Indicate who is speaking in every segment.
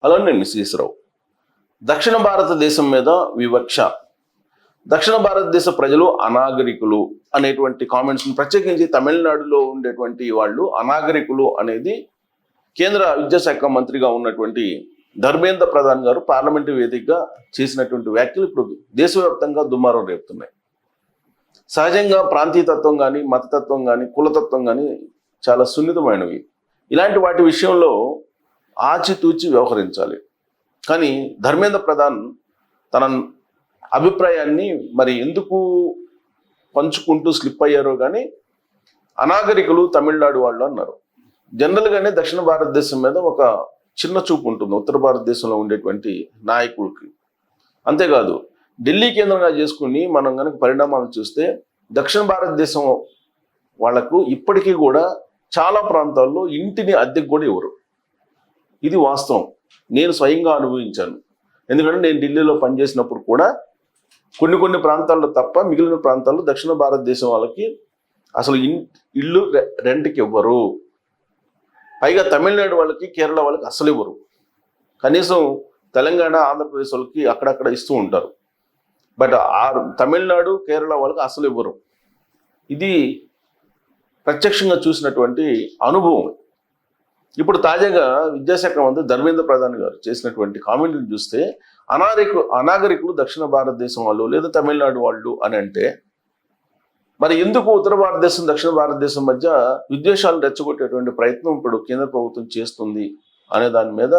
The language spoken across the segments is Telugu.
Speaker 1: హలో, నేను శ్రీశ్రావు. దక్షిణ భారతదేశం మీద వివక్ష, దక్షిణ భారతదేశ ప్రజలు అనాగరికులు అనేటువంటి కామెంట్స్ని ప్రత్యేకించి తమిళనాడులో ఉండేటువంటి వాళ్ళు అనాగరికులు అనేది కేంద్ర విద్యాశాఖ మంత్రిగా ఉన్నటువంటి ధర్మేంద్ర ప్రధాన్ గారు పార్లమెంటు వేదికగా చేసినటువంటి వ్యాఖ్యలు ఇప్పుడు దేశవ్యాప్తంగా దుమారం రేపుతున్నాయి. సహజంగా ప్రాంతీయతత్వం కానీ, మతతత్వం కానీ, కులతత్వం కానీ చాలా సున్నితమైనవి. ఇలాంటి వాటి విషయంలో ఆచితూచి వ్యవహరించాలి. కానీ ధర్మేంద్ర ప్రధాన్ తన అభిప్రాయాన్ని మరి ఎందుకు పంచుకుంటూ స్లిప్ అయ్యారో కానీ అనాగరికులు తమిళనాడు వాళ్ళు అన్నారు. జనరల్గానే దక్షిణ భారతదేశం మీద ఒక చిన్న చూపు ఉంటుంది ఉత్తర భారతదేశంలో ఉండేటువంటి నాయకులకి. అంతేకాదు, ఢిల్లీ కేంద్రంగా చేసుకుని మనం కనుక పరిణామాలు చూస్తే దక్షిణ భారతదేశం వాళ్లకు ఇప్పటికీ కూడా చాలా ప్రాంతాల్లో ఇంటిని అద్దెకు కూడా ఇవ్వరు. ఇది వాస్తవం, నేను స్వయంగా అనుభవించాను. ఎందుకంటే నేను ఢిల్లీలో పనిచేసినప్పుడు కూడా కొన్ని ప్రాంతాల్లో తప్ప మిగిలిన ప్రాంతాల్లో దక్షిణ భారతదేశం వాళ్ళకి అసలు ఇల్లు రెంట్కి ఇవ్వరు. పైగా తమిళనాడు వాళ్ళకి, కేరళ వాళ్ళకి అసలు ఇవ్వరు. కనీసం తెలంగాణ, ఆంధ్రప్రదేశ్ వాళ్ళకి అక్కడక్కడ ఇస్తూ ఉంటారు. బట్ తమిళనాడు, కేరళ వాళ్ళకి అసలు ఇవ్వరు. ఇది ప్రత్యక్షంగా చూసినటువంటి అనుభవం. ఇప్పుడు తాజాగా విద్యాశాఖ మంత్రి ధర్మేంద్ర ప్రధాన్ గారు చేసినటువంటి కామెంట్లు చూస్తే అనాగరికులు దక్షిణ భారతదేశం వాళ్ళు లేదా తమిళనాడు వాళ్ళు అని అంటే, మరి ఎందుకు ఉత్తర భారతదేశం, దక్షిణ భారతదేశం మధ్య విద్వేషాలను రెచ్చగొట్టేటువంటి ప్రయత్నం ఇప్పుడు కేంద్ర ప్రభుత్వం చేస్తుంది అనే దాని మీద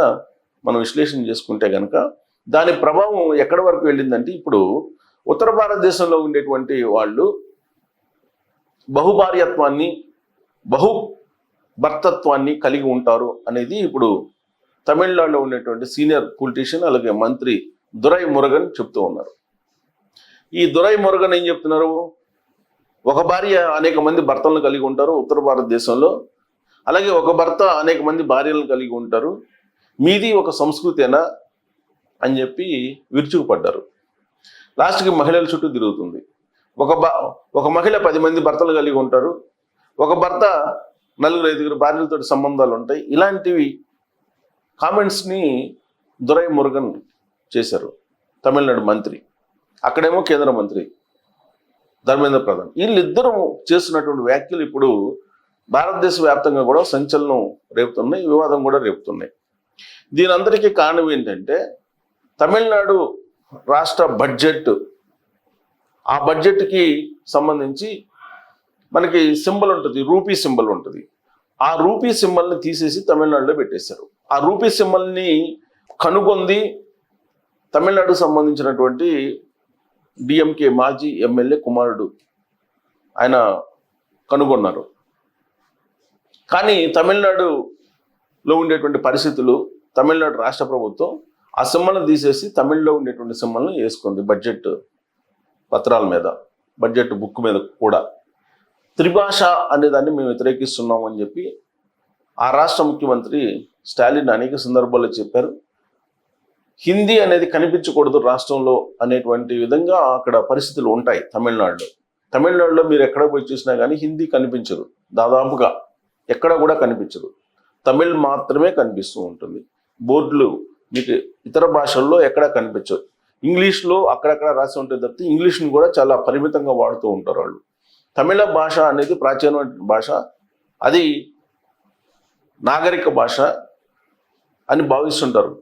Speaker 1: మనం విశ్లేషణ చేసుకుంటే కనుక దాని ప్రభావం ఎక్కడి వరకు వెళ్ళిందంటే, ఇప్పుడు ఉత్తర భారతదేశంలో ఉండేటువంటి వాళ్ళు బహుభార్యత్వాన్ని, భర్తత్వాన్ని కలిగి ఉంటారు అనేది ఇప్పుడు తమిళనాడులో ఉండేటువంటి సీనియర్ పొలిటీషియన్ అలాగే మంత్రి దురై మురుగన్ చెప్తూ ఉన్నారు. ఈ దురై మురుగన్ ఏం చెప్తున్నారు? ఒక భార్య అనేక మంది భర్తలను కలిగి ఉంటారు ఉత్తర భారతదేశంలో, అలాగే ఒక భర్త అనేక మంది భార్యలను కలిగి ఉంటారు, మీది ఒక సంస్కృతేనా అని చెప్పి విరుచుకుపడ్డారు. లాస్ట్కి మహిళల చుట్టూ తిరుగుతుంది. ఒక మహిళ 10 మంది భర్తలు కలిగి ఉంటారు, ఒక భర్త 4-5 భార్యలతో సంబంధాలు ఉంటాయి. ఇలాంటివి కామెంట్స్ని దురై మురుగన్ చేశారు, తమిళనాడు మంత్రి. అక్కడేమో కేంద్ర మంత్రి ధర్మేంద్ర ప్రధాన్. వీళ్ళిద్దరూ చేస్తున్నటువంటి వ్యాఖ్యలు ఇప్పుడు భారతదేశ వ్యాప్తంగా కూడా సంచలనం రేపుతున్నాయి, వివాదం కూడా రేపుతున్నాయి. దీని అందరికీ కారణం ఏంటంటే, తమిళనాడు రాష్ట్ర బడ్జెట్, ఆ బడ్జెట్కి సంబంధించి మనకి సింబల్ ఉంటుంది, రూపీ సింబల్ ఉంటుంది. ఆ రూపీ సింబల్ని తీసేసి తమిళనాడులో పెట్టేశారు. ఆ రూపీ సింబల్ని కనుగొంది తమిళనాడుకు సంబంధించినటువంటి డిఎంకే మాజీ ఎమ్మెల్యే కుమారుడు, ఆయన కనుగొన్నారు. కానీ తమిళనాడులో ఉండేటువంటి పరిస్థితులు, తమిళనాడు రాష్ట్ర ప్రభుత్వం ఆ సింబల్ని తీసేసి తమిళ్లో ఉండేటువంటి సింబల్ని వేసుకుంది బడ్జెట్ పత్రాల మీద, బడ్జెట్ బుక్ మీద కూడా. త్రిభాష అనేదాన్ని మేము వ్యతిరేకిస్తున్నాం అని చెప్పి ఆ రాష్ట్ర ముఖ్యమంత్రి స్టాలిన్ అనేక సందర్భాల్లో చెప్పారు. హిందీ అనేది కనిపించకూడదు రాష్ట్రంలో అనేటువంటి విధంగా అక్కడ పరిస్థితులు ఉంటాయి తమిళనాడులో మీరు ఎక్కడ పోయి చూసినా కానీ హిందీ కనిపించదు, దాదాపుగా ఎక్కడ కూడా కనిపించదు. తమిళ్ మాత్రమే కనిపిస్తూ ఉంటుంది. బోర్డులు మీకు ఇతర భాషల్లో ఎక్కడ కనిపించదు. ఇంగ్లీష్లో అక్కడక్కడ రాసి ఉంటుంది తప్పితే ఇంగ్లీష్ని కూడా చాలా పరిమితంగా వాడుతూ ఉంటారు వాళ్ళు. తమిళ భాష అనేది ప్రాచీన భాష, అది నాగరిక భాష అని భావిస్తుంటారు.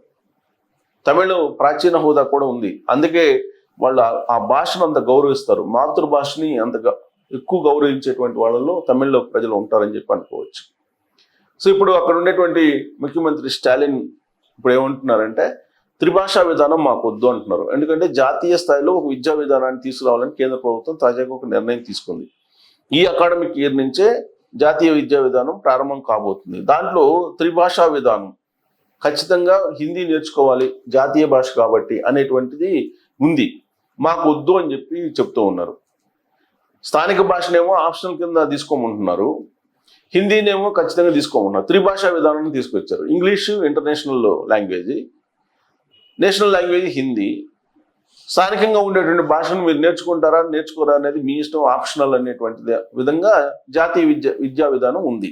Speaker 1: తమిళ ప్రాచీన హోదా కూడా ఉంది, అందుకే వాళ్ళు ఆ భాషను అంత గౌరవిస్తారు. మాతృభాషని అంతగా ఎక్కువ గౌరవించేటువంటి వాళ్ళలో తమిళ ప్రజలు ఉంటారని చెప్పి అనుకోవచ్చు. సో ఇప్పుడు అక్కడ ఉండేటువంటి ముఖ్యమంత్రి స్టాలిన్ ఇప్పుడు ఏమంటున్నారంటే, త్రిభాషా విధానం మాకు వద్దు అంటున్నారు. ఎందుకంటే జాతీయ స్థాయిలో ఒక విద్యా విధానాన్ని తీసుకురావాలని కేంద్ర ప్రభుత్వం తాజాగా ఒక నిర్ణయం తీసుకుంది. ఈ అకాడమిక్ ఇయర్ నుంచే జాతీయ విద్యా విధానం ప్రారంభం కాబోతుంది. దాంట్లో త్రిభాషా విధానం, ఖచ్చితంగా హిందీ నేర్చుకోవాలి జాతీయ భాష కాబట్టి అనేటువంటిది ఉంది, మాకు వద్దు అని చెప్పి చెప్తూ ఉన్నారు. స్థానిక భాషనేమో ఆప్షనల్ కింద తీసుకోమంటున్నారు, హిందీనేమో ఖచ్చితంగా తీసుకోమన్నారు. త్రిభాషా విధానాన్ని తీసుకొచ్చారు. English international language, national language Hindi. స్థానికంగా ఉండేటువంటి భాషను మీరు నేర్చుకోరా అనేది మీ ఇష్టం, ఆప్షనల్ అనేటువంటి విధంగా జాతీయ విద్యా విధానం ఉంది.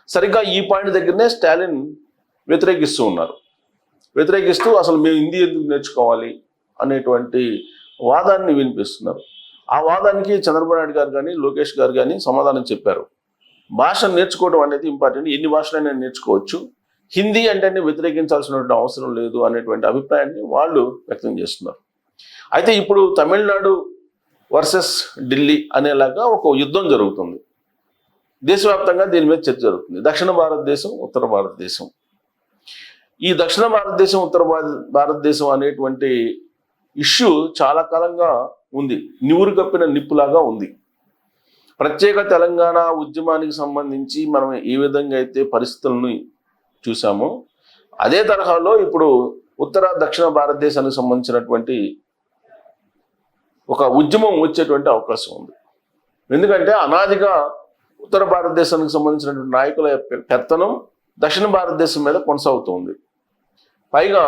Speaker 1: సరిగ్గా ఈ పాయింట్ దగ్గరనే స్టాలిన్ వ్యతిరేకిస్తూ ఉన్నారు. వ్యతిరేకిస్తూ అసలు మేము హిందీ ఎందుకు నేర్చుకోవాలి అనేటువంటి వాదాన్ని వినిపిస్తున్నారు. ఆ వాదానికి చంద్రబాబు నాయుడు గారు కానీ లోకేష్ గారు కానీ సమాధానం చెప్పారు. భాష నేర్చుకోవడం అనేది ఇంపార్టెంట్, ఎన్ని భాషలైనా నేర్చుకోవచ్చు, హిందీ అంటే వ్యతిరేకించాల్సినటువంటి అవసరం లేదు అనేటువంటి అభిప్రాయాన్ని వాళ్ళు వ్యక్తం చేస్తున్నారు. అయితే ఇప్పుడు తమిళనాడు వర్సెస్ ఢిల్లీ అనేలాగా ఒక యుద్ధం జరుగుతుంది. దేశవ్యాప్తంగా దీని మీద చర్చ జరుగుతుంది. దక్షిణ భారతదేశం, ఉత్తర భారతదేశం. ఈ దక్షిణ భారతదేశం, ఉత్తర భారతదేశం అనేటువంటి ఇష్యూ చాలా కాలంగా ఉంది, నివురు కప్పిన నిప్పులాగా ఉంది. ప్రత్యేక తెలంగాణ ఉద్యమానికి సంబంధించి మనం ఏ విధంగా అయితే పరిస్థితులను చూసామో అదే తరహాలో ఇప్పుడు ఉత్తర దక్షిణ భారతదేశానికి సంబంధించినటువంటి ఒక ఉద్యమం వచ్చేటువంటి అవకాశం ఉంది. ఎందుకంటే అనాదిగా ఉత్తర భారతదేశానికి సంబంధించినటువంటి నాయకుల పెత్తనం దక్షిణ భారతదేశం మీద కొనసాగుతుంది. పైగా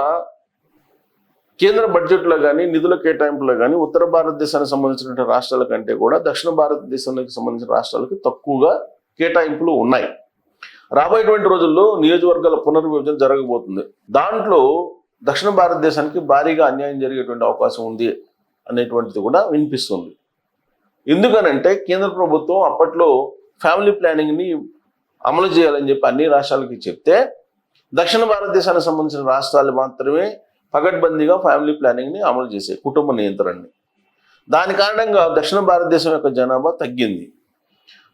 Speaker 1: కేంద్ర బడ్జెట్లో కానీ నిధుల కేటాయింపులో కానీ ఉత్తర భారతదేశానికి సంబంధించినటువంటి రాష్ట్రాల కంటే కూడా దక్షిణ భారతదేశానికి సంబంధించిన రాష్ట్రాలకు తక్కువగా కేటాయింపులు ఉన్నాయి. రాబోయేటువంటి రోజుల్లో నియోజకవర్గాల పునర్విభజన జరగబోతుంది. దాంట్లో దక్షిణ భారతదేశానికి భారీగా అన్యాయం జరిగేటువంటి అవకాశం ఉంది అనేటువంటిది కూడా వినిపిస్తుంది. ఎందుకనంటే కేంద్ర ప్రభుత్వం అప్పట్లో ఫ్యామిలీ ప్లానింగ్ని అమలు చేయాలని చెప్పి అన్ని రాష్ట్రాలకి చెప్తే దక్షిణ భారతదేశానికి సంబంధించిన రాష్ట్రాలు మాత్రమే పగడ్బందీగా ఫ్యామిలీ ప్లానింగ్ని అమలు చేసాయి, కుటుంబ నియంత్రణని. దాని కారణంగా దక్షిణ భారతదేశం యొక్క జనాభా తగ్గింది.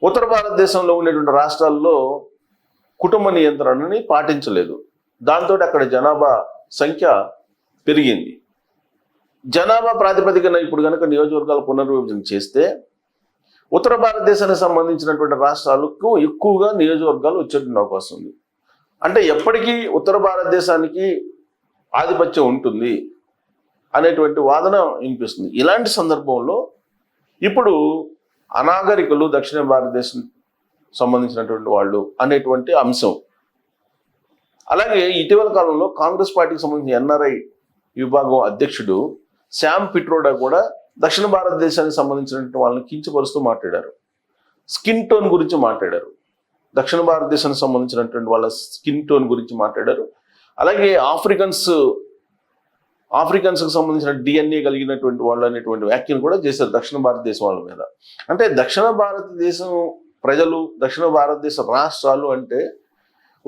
Speaker 1: ఉత్తర భారతదేశంలో ఉండేటువంటి రాష్ట్రాల్లో కుటుంబ నియంత్రణని పాటించలేదు. దాంతో అక్కడ జనాభా సంఖ్య పెరిగింది. జనాభా ప్రాతిపదికన ఇప్పుడు కనుక నియోజకవర్గాల పునర్విభజన చేస్తే ఉత్తర భారతదేశానికి సంబంధించినటువంటి రాష్ట్రాలకు ఎక్కువగా నియోజకవర్గాలు వచ్చేటువంటి అవకాశం ఉంది. అంటే ఎప్పటికీ ఉత్తర భారతదేశానికి ఆధిపత్యం ఉంటుంది అనేటువంటి వాదన వినిపిస్తుంది. ఇలాంటి సందర్భంలో ఇప్పుడు అనాగరికులు దక్షిణ భారతదేశం సంబంధించినటువంటి వాళ్ళు అనేటువంటి అంశం. అలాగే ఇటీవల కాలంలో కాంగ్రెస్ పార్టీకి సంబంధించిన ఎన్ఆర్ఐ విభాగం అధ్యక్షుడు శామ్ పిట్రోడా కూడా దక్షిణ భారతదేశానికి సంబంధించినటువంటి వాళ్ళని కించపరుస్తూ మాట్లాడారు. స్కిన్ టోన్ గురించి మాట్లాడారు. దక్షిణ భారతదేశానికి సంబంధించినటువంటి వాళ్ళ స్కిన్ టోన్ గురించి మాట్లాడారు. అలాగే ఆఫ్రికన్స్కి సంబంధించిన డిఎన్ఏ కలిగినటువంటి వాళ్ళు అనేటువంటి వ్యాఖ్యలు కూడా చేశారు దక్షిణ భారతదేశం వాళ్ళ మీద. అంటే దక్షిణ భారతదేశం ప్రజలు, దక్షిణ భారతదేశ రాష్ట్రాలు అంటే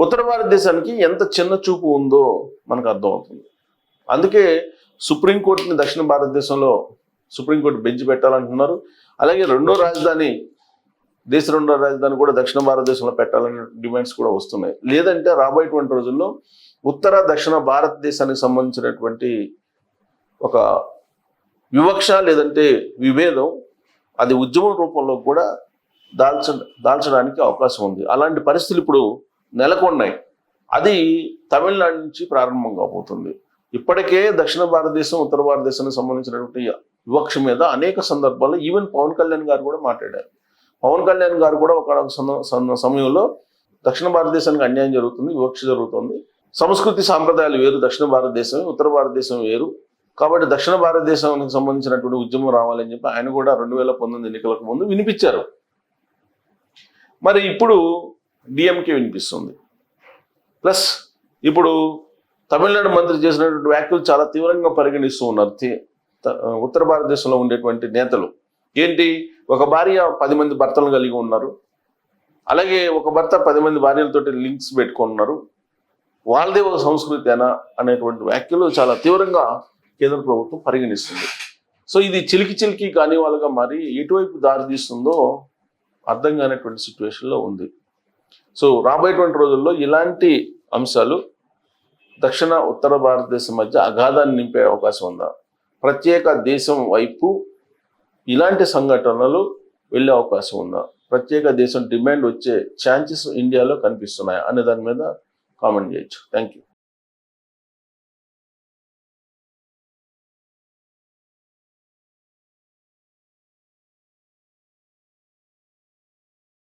Speaker 1: ఉత్తర భారతదేశానికి ఎంత చిన్న చూపు ఉందో మనకు అర్థమవుతుంది. అందుకే సుప్రీంకోర్టుని దక్షిణ భారతదేశంలో సుప్రీంకోర్టు బెంచ్ పెట్టాలంటున్నారు. అలాగే దేశ రెండో రాజధాని కూడా దక్షిణ భారతదేశంలో పెట్టాలనే డిమాండ్స్ కూడా వస్తున్నాయి. లేదంటే రాబోయేటువంటి రోజుల్లో ఉత్తర దక్షిణ భారతదేశానికి సంబంధించినటువంటి ఒక వివక్ష లేదంటే విభేదం అది ఉద్యమం రూపంలో కూడా దాల్చడానికి అవకాశం ఉంది. అలాంటి పరిస్థితులు ఇప్పుడు నెలకొన్నాయి. అది తమిళనాడు నుంచి ప్రారంభం కాబోతుంది. ఇప్పటికే దక్షిణ భారతదేశం, ఉత్తర భారతదేశానికి సంబంధించినటువంటి వివక్ష మీద అనేక సందర్భాల్లో ఈవెన్ పవన్ కళ్యాణ్ గారు కూడా మాట్లాడారు. పవన్ కళ్యాణ్ గారు కూడా ఒక సమయంలో దక్షిణ భారతదేశానికి అన్యాయం జరుగుతుంది, వివక్ష జరుగుతుంది, సంస్కృతి సాంప్రదాయాలు వేరు, దక్షిణ భారతదేశం ఉత్తర భారతదేశం వేరు, కాబట్టి దక్షిణ భారతదేశానికి సంబంధించినటువంటి ఉద్యమం రావాలని చెప్పి ఆయన కూడా 2019 ఎన్నికలకు ముందు వినిపించారు. మరి ఇప్పుడు డిఎంకే వినిపిస్తుంది. ప్లస్ ఇప్పుడు తమిళనాడు మంత్రి చేసినటువంటి వ్యాఖ్యలు చాలా తీవ్రంగా పరిగణిస్తూ ఉన్నారు ఉత్తర భారతదేశంలో ఉండేటువంటి నేతలు. ఏంటి, ఒక భార్య 10 మంది భర్తలను కలిగి ఉన్నారు, అలాగే ఒక భర్త 10 మంది భార్యలతోటి లింక్స్ పెట్టుకున్నారు, వాళ్ళదే ఒక సంస్కృతేనా అనేటువంటి వ్యాఖ్యలు చాలా తీవ్రంగా కేంద్ర ప్రభుత్వం పరిగణిస్తుంది. సో ఇది చిలికి కాని వాళ్ళగా మరి ఎటువైపు దారి తీస్తుందో అర్థం కానటువంటి సిచ్యువేషన్లో ఉంది. సో రాబోయేటువంటి రోజుల్లో ఇలాంటి అంశాలు దక్షిణ ఉత్తర భారతదేశం మధ్య అగాధాన్ని నింపే అవకాశం ఉందా, ప్రత్యేక దేశం వైపు ఇలాంటి సంఘటనలు వెళ్ళే అవకాశం ఉందా, ప్రత్యేక దేశం డిమాండ్ వచ్చే ఛాన్సెస్ ఇండియాలో కనిపిస్తున్నాయా అనే దాని మీద కామెంట్ చేయొచ్చు. Thank you.